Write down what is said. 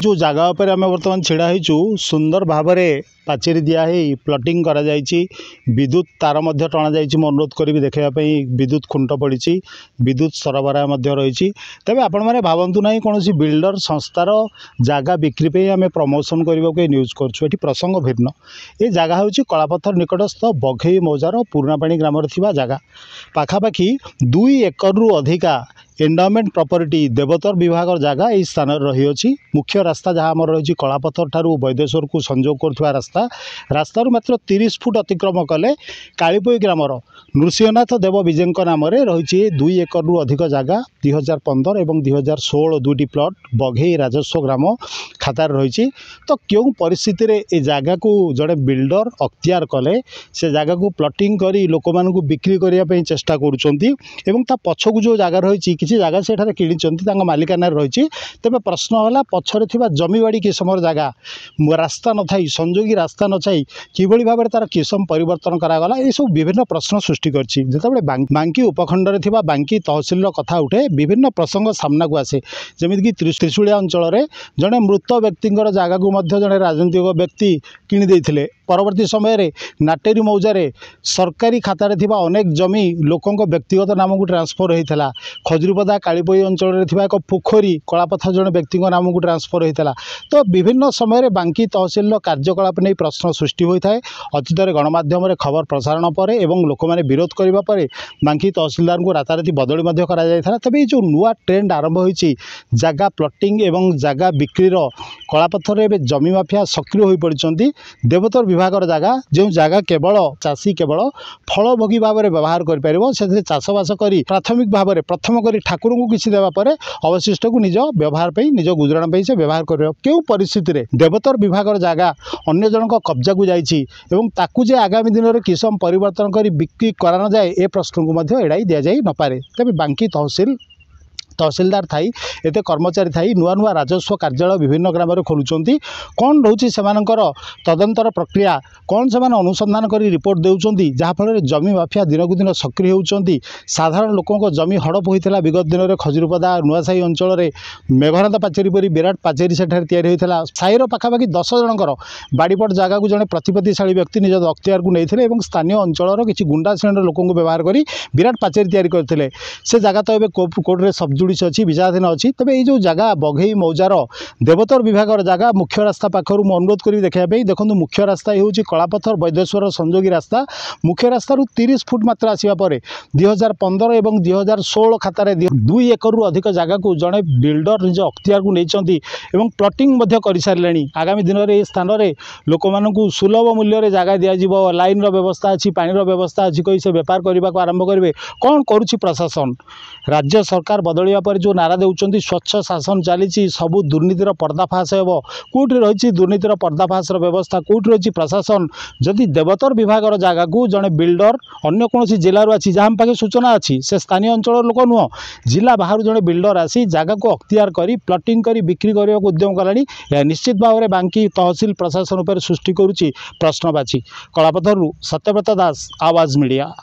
जो जगह पर आम बर्तमान छिड़ा होइछु सुंदर भाव में पाचेरी दिया प्लटिंग करा जाइछि विद्युत तार मध्य टणा जाइछि अनुरोध करी देखापी विद्युत खुंट पड़ी विद्युत सरबराह रही तेज आपण मैंने भावतु ना कौन बिल्डर संस्थार जगह बिक्री पे आम प्रमोशन करने को न्यूज करूँ। ये प्रसंग भिन्न ये जगह हूँ कलापथर निकटस्थ बघई मौजार पुरापाणी ग्राम जगह पाखापाखि 2 एकड़ अधिका एंडामेंट प्रॉपर्टी देवतर विभाग जगह यही स्थान रही मुख्य रास्ता जहाँ आम रही कलापथर ठारू वैदेश्वर को संजोग कर रास्ता रास्तार मात्र 30 फुट अतिक्रम कले कालीपोई ग्रामर नृसिंहनाथ देव विजय नाम रही 2 एकड़ अधिक जगह 2015 और 2016 दुईटी प्लट बघई राजस्व ग्राम खातार रही। तो क्यों परिस्थिति रे ए जगह को जड़े बिल्डर अख्तियार कले से जगह को प्लटिंग करी लोक मानू बिक्री करने चेष्टा करुँच पछकू जो जगह रही किसी जगह से कि मालिकाना रही तेज प्रश्न है पछरे थिबा जमीबाड़ी किसमर जगह रास्ता न थाई संजोगी रास्ता न थाई किभली भाव में तार किसम परिवर्तन करागला ये सब विभिन्न प्रश्न सृष्टि करछि। जेतेबेले बांकी उपखंड थिबा बांकी तहसिल कथा उठे विभिन्न प्रसंग सामना को आसे जमीक त्रिशूलिया अंचल में जड़े मृत व्यक्तिंकर जगह को जड़े राजनीतिक व्यक्ति किणी परवर्ती समय नाटेरी मौजारे सरकारी खातार थिबा अनेक जमी लोकों व्यक्तिगत नाम को ट्रांसफर होता खजुरीपदा कालीपोई अंचल में एक पोखरी कलापथर जड़े व्यक्ति नाम को ट्रांसफर होता। तो विभिन्न समय बांकी तहसिल कार्यकलाप नहीं प्रश्न सृष्टि होता है अतीत गणमाध्यम खबर प्रसारण पर एवं लोक मैंने विरोध करने पर बांकी तहसिलदार को राताराति बदली करा तबे जो नुआ ट्रेंड आरंभ होती जगह प्लटिंग एवं जगह बिक्रीर कलापथर एवं जमी माफिया सक्रिय हो पड़ती देवतर विभाग जगह जो जगह केवल चाषी केवल फलभोगी भाव में व्यवहार कर चाषबास कर प्राथमिक भाव में प्रथम कर ठाकुर को किसी देवापर अवशिष्ट को निज व्यवहार निज गुजराण से व्यवहार कर क्यों परिस्थिति रे देवतर विभाग जगह अन्य जनक कब्जा को जाइए आगामी दिन में किसम परिवर्तन कर बिक्री करा न जाए ए प्रश्न को एड़ाई दि जाए न पारे। तेज बांकी तहसिलदार थाई एते कर्मचारी थाई नुआ नुआ राजस्व कार्यालय विभिन्न ग्राम में खोलुंट कौन रोचे सेमानकर तदंतर प्रक्रिया कौन से अनुसंधान कर रिपोर्ट देउछंती जहाँफल जमी माफिया दिन को दिन सक्रिय होती साधारण लोकों जमी हड़प होता विगत दिन में खजुरीपदा नुआसाही अंचल में मेघनाथ पाचेरी परी विराट पाचेरी सेठार या साईर पाखापाखि 10 जनकर बाड़ीपट जगह को जड़े प्रतिपत्तिशाली व्यक्ति निज अख्तियार को नहीं और स्थानीय अंचल किसी गुंडा श्रेणी लोक व्यवहार कर विराट पाचेरी तैयारी करते से जगह तो कोर्ट में सबजुड़ी अच्छी विचाराधीन अच्छी। तेज ये जो जगह बघई मौजार देवतर विभाग जगह मुख्य रास्ता पाखर अनुरोध कर देखापी देखो मुख्य रास्ता हूँ कलापथर वैदेश्वर संजोगी रास्ता मुख्य रास्ता 30 फुट मात्र आसवा पर 2015 और 2016 खातार 2 एकड़ अधिक जगह को जड़े बिल्डर निज अख्तियार को नहीं प्लटिंग कर सारे आगामी दिन में स्थान में लोक मानू सुलभ मूल्य जगह दिज्व लाइन व्यवस्था अच्छी पानी व्यवस्था अच्छी कही से बेपार करने को आरंभ करेंगे कौन करुच्ची प्रशासन राज्य सरकार बदलिया पर जो नारा देउछंती स्वच्छ शासन चली सबू दुर्नीतिर पर्दाफाश हो कौटी रही दुर्नीतिर पर्दाफाश व्यवस्था कौटी रही प्रशासन जदि देवतर विभाग जगह को जड़े बिल्डर अन्य कौन जिलूर आसी जहाँ पाखे सूचना अच्छी से स्थानीय अंचल लोक नुह जिला बाहर जड़े बिल्डर आसी जगह को अख्तियार कर प्लटिंग कर बिक्री करने को उद्यम कलानी यह निश्चित भाव में बांकी तहसिल प्रशासन पर सृष्टि करुच्ची प्रश्नवाची। कलापथर सत्यव्रत दास आवाज मीडिया।